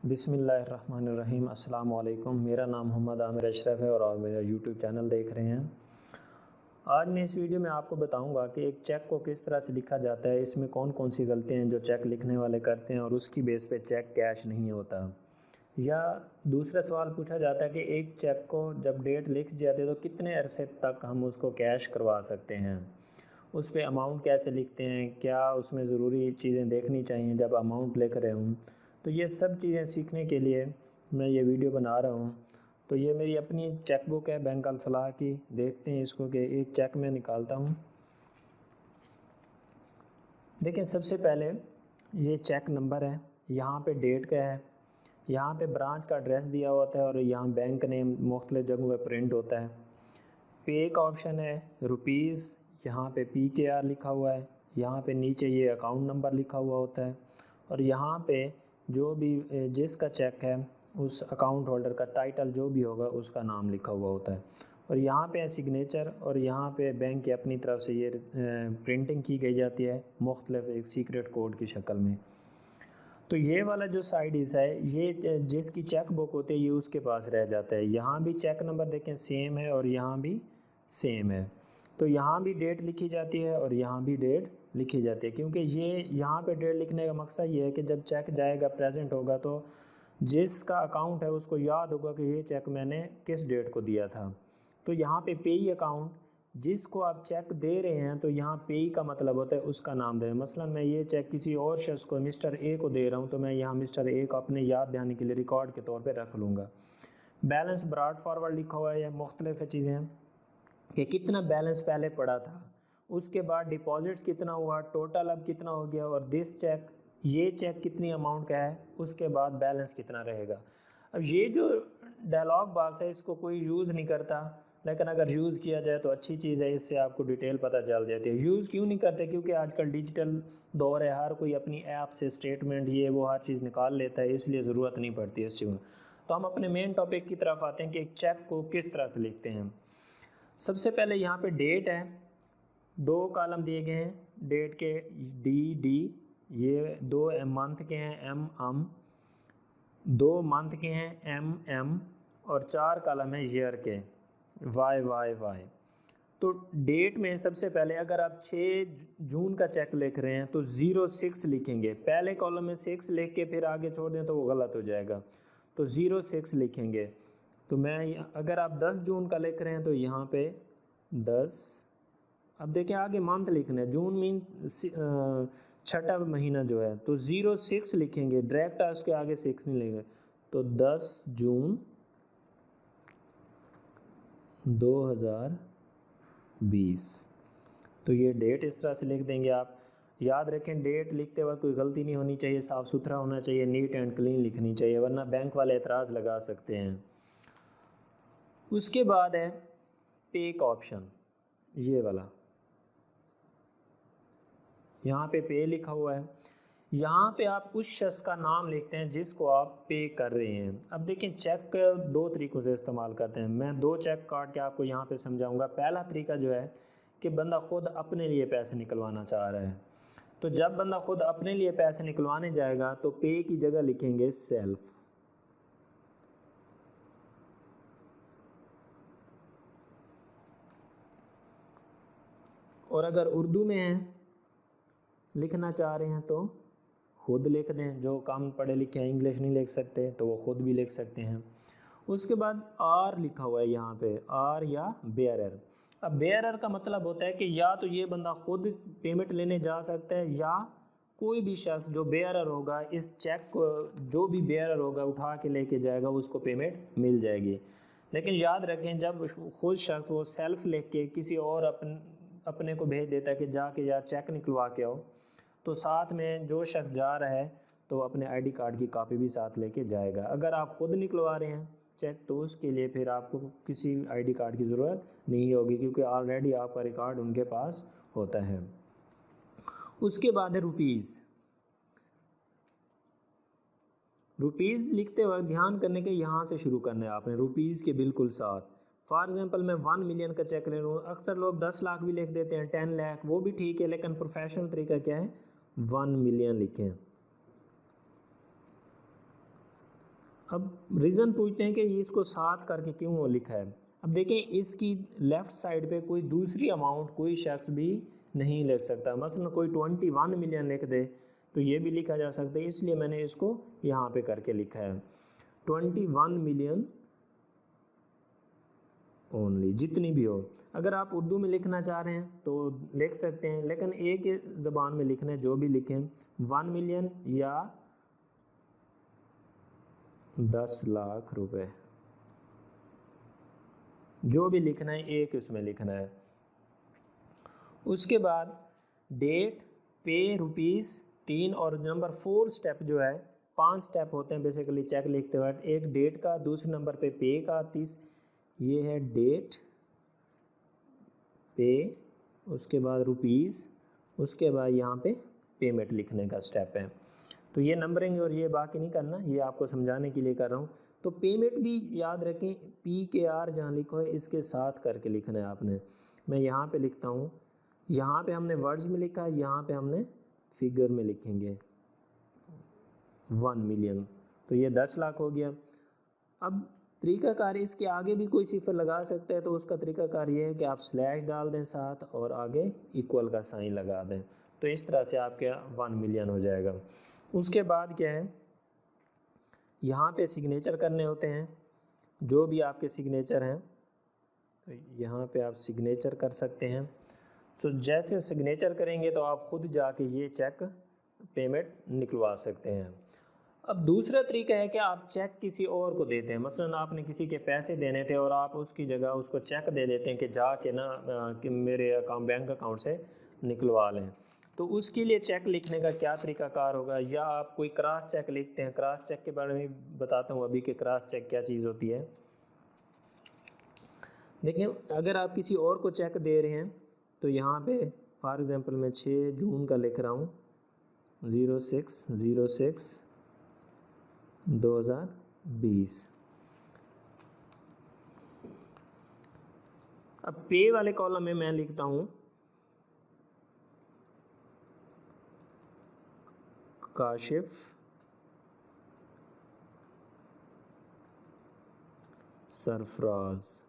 बिस्मिल्लाहिर्रहमानिर्रहीम। अस्सलाम वालेकुम। मेरा नाम मोहम्मद आमिर अशरफ है और आप मेरा यूट्यूब चैनल देख रहे हैं। आज मैं इस वीडियो में आपको बताऊंगा कि एक चेक को किस तरह से लिखा जाता है, इसमें कौन कौन सी गलतियां हैं जो चेक लिखने वाले करते हैं और उसकी बेस पे चेक कैश नहीं होता। या दूसरा सवाल पूछा जाता है कि एक चेक को जब डेट लिख जाती है तो कितने अरसे तक हम उसको कैश करवा सकते हैं, उस पर अमाउंट कैसे लिखते हैं, क्या उसमें ज़रूरी चीज़ें देखनी चाहिए जब अमाउंट लिख रहे हूँ। तो ये सब चीज़ें सीखने के लिए मैं ये वीडियो बना रहा हूँ। तो ये मेरी अपनी चेक बुक है बैंक अल फलाह की। देखते हैं इसको कि एक चेक मैं निकालता हूँ। देखिए सबसे पहले ये चेक नंबर है, यहाँ पे डेट का है, यहाँ पे ब्रांच का एड्रेस दिया होता है और यहाँ बैंक नेम मुख्तलिफ़ जगहों पे प्रिंट होता है। पे का ऑप्शन है रुपीज़, यहाँ पे PKR लिखा हुआ है, यहाँ पे नीचे ये अकाउंट नंबर लिखा हुआ होता है और यहाँ पे जो भी जिसका चेक है उस अकाउंट होल्डर का टाइटल जो भी होगा उसका नाम लिखा हुआ होता है और यहाँ पे सिग्नेचर और यहाँ पे बैंक की अपनी तरफ से ये प्रिंटिंग की गई जाती है मुख्तलिफ एक सीक्रेट कोड की शक्ल में। तो ये वाला जो साइड हिस्सा है ये जिसकी चेक बुक होती है ये उसके पास रह जाता है। यहाँ भी चेक नंबर देखें सेम है और यहाँ भी सेम है, तो यहाँ भी डेट लिखी जाती है और यहाँ भी डेट लिखी जाती है, क्योंकि ये यहाँ पे डेट लिखने का मकसद ये है कि जब चेक जाएगा प्रेजेंट होगा तो जिसका अकाउंट है उसको याद होगा कि ये चेक मैंने किस डेट को दिया था। तो यहाँ पे पेई अकाउंट जिसको आप चेक दे रहे हैं तो यहाँ पेई का मतलब होता है उसका नाम दे। मसलन मैं ये चेक किसी और शख्स को मिस्टर ए को दे रहा हूँ तो मैं यहाँ मिस्टर ए को अपने याद दहानी के लिए रिकॉर्ड के तौर पर रख लूँगा। बैलेंस ब्रॉड फॉरवर्ड लिखा हुआ है, या मुख्तलिफ चीज़ें हैं कि कितना बैलेंस पहले पड़ा था, उसके बाद डिपॉजिट्स कितना हुआ, टोटल अब कितना हो गया, और दिस चेक ये चेक कितनी अमाउंट का है, उसके बाद बैलेंस कितना रहेगा। अब ये जो डायलॉग बॉक्स है इसको कोई यूज़ नहीं करता, लेकिन अगर यूज़ किया जाए तो अच्छी चीज़ है, इससे आपको डिटेल पता चल जाती है। यूज़ क्यों नहीं करते? क्योंकि आजकल डिजिटल दौर है, हर कोई अपनी ऐप से स्टेटमेंट ये वो हर चीज़ निकाल लेता है, इसलिए ज़रूरत नहीं पड़ती इस चीज़ में। तो हम अपने मेन टॉपिक की तरफ आते हैं कि एक चेक को किस तरह से लिखते हैं। सबसे पहले यहाँ पे डेट है, 2 कॉलम दिए गए हैं डेट के, DD, ये 2 मंथ के हैं, MM, 2 मंथ के हैं, MM, और 4 कॉलम है ईयर के, YYY। तो डेट में सबसे पहले अगर आप 6 जून का चेक लिख रहे हैं तो 06 लिखेंगे, पहले कॉलम में 6 लिख के फिर आगे छोड़ दें तो वो गलत हो जाएगा, तो 06 लिखेंगे। तो मैं अगर आप 10 जून का लिख रहे हैं तो यहाँ पे 10, अब देखिए आगे मंथ लिखना है, जून मीन छठा महीना जो है, तो 06 लिखेंगे, डायरेक्ट उसके आगे 6 नहीं लिखेंगे, तो 10 जून 2020। तो ये डेट इस तरह से लिख देंगे आप। याद रखें डेट लिखते वक्त कोई गलती नहीं होनी चाहिए, साफ़ सुथरा होना चाहिए, नीट एंड क्लीन लिखनी चाहिए, वरना बैंक वाले एतराज़ लगा सकते हैं। उसके बाद है पे का ऑप्शन, ये वाला, यहाँ पे पे लिखा हुआ है, यहाँ पे आप उस शख्स का नाम लिखते हैं जिसको आप पे कर रहे हैं। अब देखें चेक 2 तरीक़ों से इस्तेमाल करते हैं, मैं 2 चेक काट के आपको यहाँ पे समझाऊंगा। पहला तरीका जो है कि बंदा ख़ुद अपने लिए पैसे निकलवाना चाह रहा है, तो जब बंदा ख़ुद अपने लिए पैसे निकलवाने जाएगा तो पे की जगह लिखेंगे सेल्फ, और अगर उर्दू में है लिखना चाह रहे हैं तो खुद लिख दें, जो कम पढ़े लिखे हैं इंग्लिश नहीं लिख सकते तो वो खुद भी लिख सकते हैं। उसके बाद आर लिखा हुआ है यहाँ पे, आर या बेयरर। अब बेयरर का मतलब होता है कि या तो ये बंदा खुद पेमेंट लेने जा सकता है या कोई भी शख्स जो बेयरर होगा इस चेक को, जो भी बेयरर होगा उठा के लेके जाएगा उसको पेमेंट मिल जाएगी। लेकिन याद रखें जब खुद शख्स वो सेल्फ लिख के किसी और अपने को भेज देता है कि जाके यार चेक निकलवा के आओ, तो साथ में जो शख्स जा रहा है तो अपने ID कार्ड की कॉपी भी साथ लेके जाएगा। अगर आप ख़ुद निकलवा रहे हैं चेक तो उसके लिए फिर आपको किसी ID कार्ड की ज़रूरत नहीं होगी, क्योंकि ऑलरेडी आपका रिकॉर्ड उनके पास होता है। उसके बाद है रुपीज़। रुपीज़ लिखते वक्त ध्यान करने के यहाँ से शुरू करना है आपने, रुपीज़ के बिल्कुल साथ। फॉर एग्ज़ाम्पल मैं 1 मिलियन का चेक ले रहा हूँ, अक्सर लोग 10 लाख भी लिख देते हैं, 10 लाख, वो भी ठीक है, लेकिन प्रोफेशनल तरीका क्या है 1 मिलियन लिखें। अब रीज़न पूछते हैं कि ये इसको 7 करके क्यों लिखा है। अब देखें इसकी लेफ़्ट साइड पे कोई दूसरी अमाउंट कोई शख्स भी नहीं लिख सकता, मसलन कोई 21 मिलियन लिख दे तो ये भी लिखा जा सकता है, इसलिए मैंने इसको यहाँ पे करके लिखा है 21 मिलियन ओनली, जितनी भी हो। अगर आप उर्दू में लिखना चाह रहे हैं तो लिख सकते हैं, लेकिन एक ही ज़बान में लिखना है, जो भी लिखें 1 मिलियन या 10 लाख रुपए, जो भी लिखना है एक इसमें लिखना है। उसके बाद डेट, पे, रुपीज़ 3 और नंबर 4 स्टेप जो है 5 स्टेप होते हैं बेसिकली चेक लिखते वक्त। एक डेट का, दूसरे नंबर पे का, ये है डेट, पे, उसके बाद रुपीज़, उसके बाद यहाँ पे पेमेंट लिखने का स्टेप है। तो ये नंबरिंग और ये बाकी नहीं करना, ये आपको समझाने के लिए कर रहा हूँ। तो पेमेंट भी याद रखें, PKR जहाँ लिखो है इसके साथ करके लिखना है आपने। मैं यहाँ पे लिखता हूँ, यहाँ पे हमने वर्ड्स में लिखा, यहाँ पे हमने फिगर में लिखेंगे 1 मिलियन, तो ये 10 लाख हो गया। अब तरीकाकार इसके आगे भी कोई सिफर लगा सकते हैं, तो उसका तरीकाकार ये है कि आप स्लैश डाल दें साथ और आगे इक्वल का साइन लगा दें, तो इस तरह से आपके 1 मिलियन हो जाएगा। उसके बाद क्या है, यहाँ पे सिग्नेचर करने होते हैं, जो भी आपके सिग्नेचर हैं तो यहाँ पे आप सिग्नेचर कर सकते हैं। तो जैसे सिग्नेचर करेंगे तो आप खुद जाके ये चेक पेमेंट निकलवा सकते हैं। अब दूसरा तरीका है कि आप चेक किसी और को देते हैं, मसलन आपने किसी के पैसे देने थे और आप उसकी जगह उसको चेक दे देते हैं कि जाके ना कि मेरे बैंक अकाउंट से निकलवा लें। तो उसके लिए चेक लिखने का क्या तरीकाकार होगा, या आप कोई क्रॉस चेक लिखते हैं। क्रॉस चेक के बारे में बताता हूँ अभी कि क्रॉस चेक क्या चीज़ होती है। देखिए, अगर आप किसी और को चेक दे रहे हैं तो यहाँ पे फॉर एग्ज़ाम्पल मैं 6 जून का लिख रहा हूँ, 06/06/2020। अब पे वाले कॉलम में मैं लिखता हूँ काशिफ सरफराज।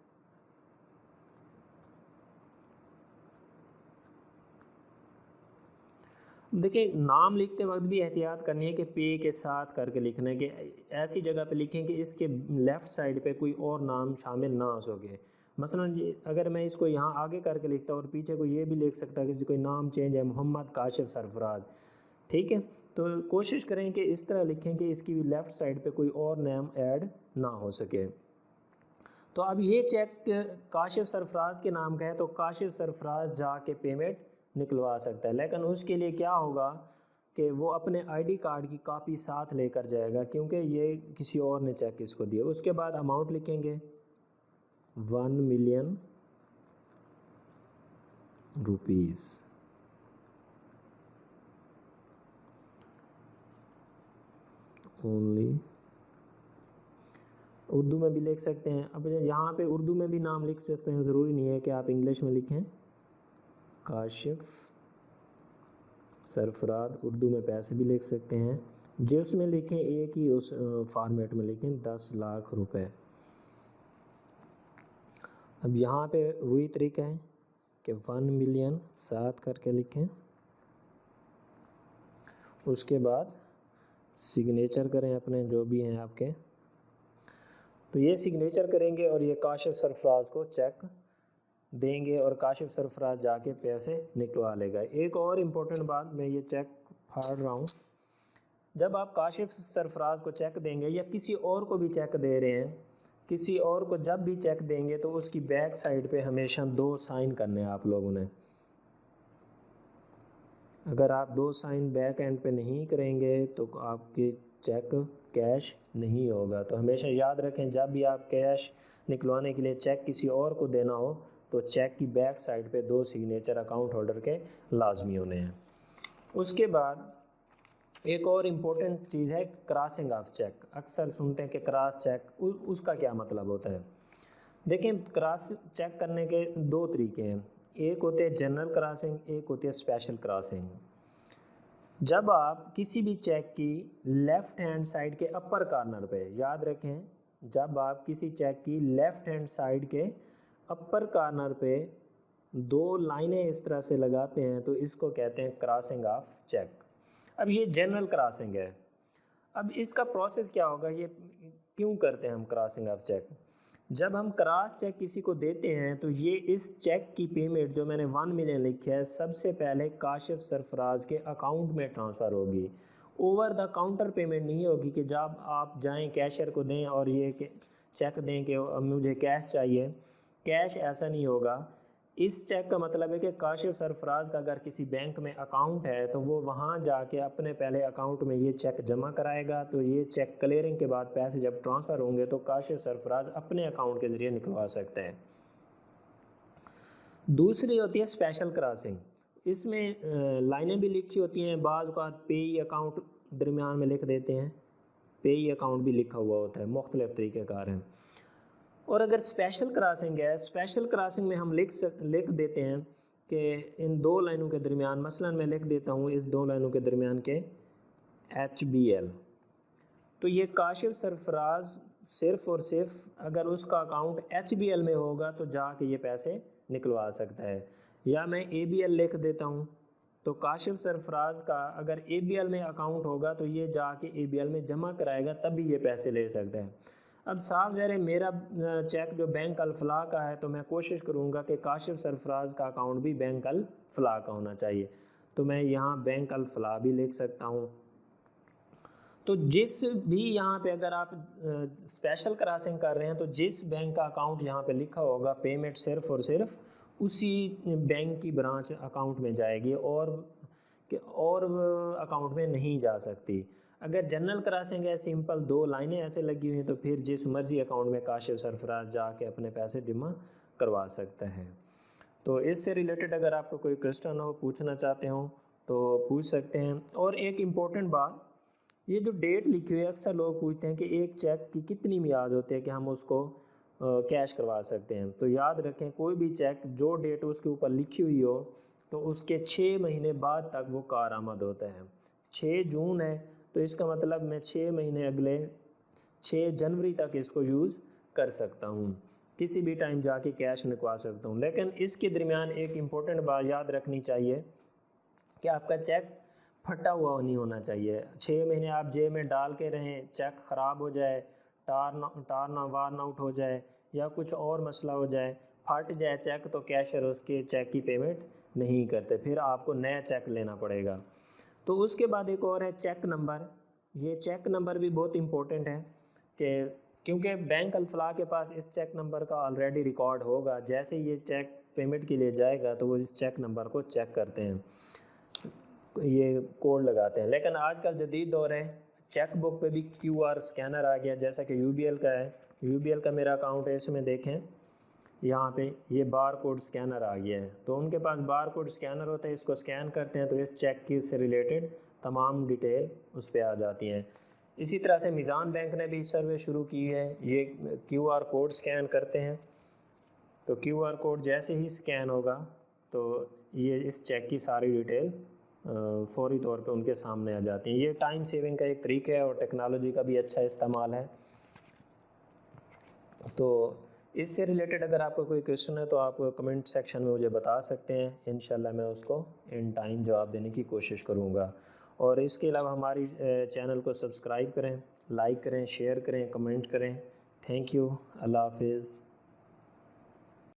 देखिए, नाम लिखते वक्त भी एहतियात करनी है कि पे के साथ करके लिखना है, कि ऐसी जगह पे लिखें कि इसके लेफ़्ट साइड पे कोई और नाम शामिल ना हो सके। मसलन अगर मैं इसको यहाँ आगे करके लिखता हूँ और पीछे को ये भी लिख सकता है कि कोई नाम चेंज है, मोहम्मद काशिफ सरफराज, ठीक है। तो कोशिश करें कि इस तरह लिखें कि इसकी लेफ़्ट साइड पे कोई और नाम ऐड ना हो सके। तो अब ये चेक काशिफ सरफराज के नाम का है, तो काशिफ सरफराज जाके पेमेंट निकलवा सकता है, लेकिन उसके लिए क्या होगा कि वो अपने ID कार्ड की कॉपी साथ लेकर जाएगा, क्योंकि ये किसी और ने चेक इसको दिया। उसके बाद अमाउंट लिखेंगे 1 मिलियन रुपीज़, ओनली। उर्दू में भी लिख सकते हैं। अब यहाँ पे उर्दू में भी नाम लिख सकते हैं, ज़रूरी नहीं है कि आप इंग्लिश में लिखें। काशिफ सरफराज, उर्दू में पैसे भी लिख सकते हैं, जिसमें लिखें एक ही उस फॉर्मेट में लिखें 10 लाख रुपए। अब यहाँ पे वही तरीका है कि 1 मिलियन साथ करके लिखें, उसके बाद सिग्नेचर करें अपने जो भी हैं आपके। तो ये सिग्नेचर करेंगे और ये काशिफ सरफराज को चेक देंगे और काशिफ सरफराज जाके पैसे निकलवा लेगा। एक और इम्पोर्टेंट बात, मैं ये चेक फाड़ रहा हूँ, जब आप काशिफ सरफराज को चेक देंगे या किसी और को भी चेक दे रहे हैं, किसी और को जब भी चेक देंगे तो उसकी बैक साइड पे हमेशा 2 साइन करने हैं आप लोगों ने। अगर आप 2 साइन बैक एंड पे नहीं करेंगे तो आपके चेक कैश नहीं होगा। तो हमेशा याद रखें, जब भी आप कैश निकलवाने के लिए चेक किसी और को देना हो तो चेक की बैक साइड पे 2 सिग्नेचर अकाउंट होल्डर के लाजमी होने हैं। उसके बाद एक और इम्पोर्टेंट चीज़ है क्रॉसिंग ऑफ चेक। अक्सर सुनते हैं कि क्रॉस चेक, उसका क्या मतलब होता है। देखें, क्रॉस चेक करने के 2 तरीके हैं, एक होते हैं जनरल क्रॉसिंग, एक होती है स्पेशल क्रॉसिंग। जब आप किसी भी चेक की लेफ़्ट हैंड साइड के अपर कॉर्नर पे, याद रखें, जब आप किसी चेक की लेफ़्ट हैंड साइड के अपर कॉर्नर पे दो लाइनें इस तरह से लगाते हैं तो इसको कहते हैं क्रॉसिंग ऑफ चेक। अब ये जनरल क्रॉसिंग है। अब इसका प्रोसेस क्या होगा, ये क्यों करते हैं हम क्रॉसिंग ऑफ चेक? जब हम क्रॉस चेक किसी को देते हैं तो ये इस चेक की पेमेंट जो मैंने 1 मिलियन लिखी है सबसे पहले काशिफ सरफराज के अकाउंट में ट्रांसफ़र होगी। ओवर द काउंटर पेमेंट नहीं होगी कि जब आप जाएं कैशियर को दें और ये चेक दें कि मुझे कैश चाहिए, कैश ऐसा नहीं होगा। इस चेक का मतलब है कि काशिफ सरफराज का अगर किसी बैंक में अकाउंट है तो वो वहाँ जाके अपने पहले अकाउंट में ये चेक जमा कराएगा, तो ये चेक क्लियरिंग के बाद पैसे जब ट्रांसफ़र होंगे तो काशिफ सरफराज अपने अकाउंट के ज़रिए निकलवा सकते हैं। दूसरी होती है स्पेशल क्रॉसिंग। इसमें लाइनें भी लिखी होती हैं, बाज़ का पेई अकाउंट दरमियान में लिख देते हैं, पेई अकाउंट भी लिखा हुआ होता है, मुख्तलिफ़ तरीक़ेकार हैं। और अगर स्पेशल क्रॉसिंग है, स्पेशल क्रॉसिंग में हम लिख देते हैं कि इन दो लाइनों के दरमियान, मसलन मैं लिख देता हूँ इस दो लाइनों के दरमियान के HBL, तो ये काशिफ सरफराज सिर्फ़ और सिर्फ अगर उसका अकाउंट HBL में होगा तो जाके ये पैसे निकलवा सकता है। या मैं ABL लिख देता हूँ, तो काशिफ सरफराज का अगर ABL में अकाउंट होगा तो ये जाके ABL में जमा कराएगा तभी ये पैसे ले सकता है। अब साफ ज़ाहिर है मेरा चेक जो बैंक अल फलाह का है तो मैं कोशिश करूँगा कि काशिफ सरफराज का अकाउंट भी बैंक अल फलाह का होना चाहिए, तो मैं यहाँ बैंक अल फलाह भी लिख सकता हूँ। तो जिस भी यहाँ पे अगर आप स्पेशल क्रॉसिंग कर रहे हैं तो जिस बैंक का अकाउंट यहाँ पे लिखा होगा पेमेंट सिर्फ़ और सिर्फ उसी बैंक की ब्रांच अकाउंट में जाएगी और अकाउंट में नहीं जा सकती। अगर जनरल क्रॉसिंग है, सिंपल दो लाइनें ऐसे लगी हुई हैं, तो फिर जिस मर्जी अकाउंट में काशिफ सरफराज जाके अपने पैसे जमा करवा सकता है। तो इससे रिलेटेड अगर आपको कोई क्वेश्चन हो, पूछना चाहते हो तो पूछ सकते हैं। और एक इम्पोर्टेंट बात, ये जो डेट लिखी हुई है, अक्सर लोग पूछते हैं कि एक चेक की कितनी मियाद होती है कि हम उसको कैश करवा सकते हैं। तो याद रखें, कोई भी चेक जो डेट उसके ऊपर लिखी हुई हो तो उसके 6 महीने बाद तक वो कारआमद होता है। 6 जून है तो इसका मतलब मैं 6 महीने अगले 6 जनवरी तक इसको यूज़ कर सकता हूँ, किसी भी टाइम जाके कैश निकलवा सकता हूँ। लेकिन इसके दरमियान एक इम्पोर्टेंट बात याद रखनी चाहिए कि आपका चेक फटा हुआ नहीं होना चाहिए। 6 महीने आप जेब में डाल के रहें, चेक ख़राब हो जाए, वार्न आउट हो जाए या कुछ और मसला हो जाए, फट जाए चेक, तो कैशियर उसके चेक की पेमेंट नहीं करते, फिर आपको नया चेक लेना पड़ेगा। तो उसके बाद एक और है चेक नंबर। ये चेक नंबर भी बहुत इम्पोर्टेंट है कि क्योंकि बैंक अल फलाह के पास इस चेक नंबर का ऑलरेडी रिकॉर्ड होगा, जैसे ये चेक पेमेंट के लिए जाएगा तो वो इस चेक नंबर को चेक करते हैं, ये कोड लगाते हैं। लेकिन आजकल जदीद दौर है, चेक बुक पे भी QR स्कैनर आ गया, जैसा कि UBL का है। UBL का मेरा अकाउंट है, इसमें देखें यहाँ पे ये बार कोड स्कैनर आ गया है, तो उनके पास बार कोड स्कैनर होता है, इसको स्कैन करते हैं तो इस चेक की से रिलेटेड तमाम डिटेल उस पर आ जाती हैं। इसी तरह से मीज़ान बैंक ने भी सर्वे शुरू की है, ये QR कोड स्कैन करते हैं, तो QR कोड जैसे ही स्कैन होगा तो ये इस चेक की सारी डिटेल फौरी तौर पे उनके सामने आ जाती हैं। ये टाइम सेविंग का एक तरीका है और टेक्नोलॉजी का भी अच्छा इस्तेमाल है। तो इससे रिलेटेड अगर आपका कोई क्वेश्चन है तो आप कमेंट सेक्शन में मुझे बता सकते हैं, इंशाल्लाह मैं उसको इन टाइम जवाब देने की कोशिश करूँगा। और इसके अलावा हमारी चैनल को सब्सक्राइब करें, लाइक करें, शेयर करें, कमेंट करें। थैंक यू, अल्लाह हाफिज़।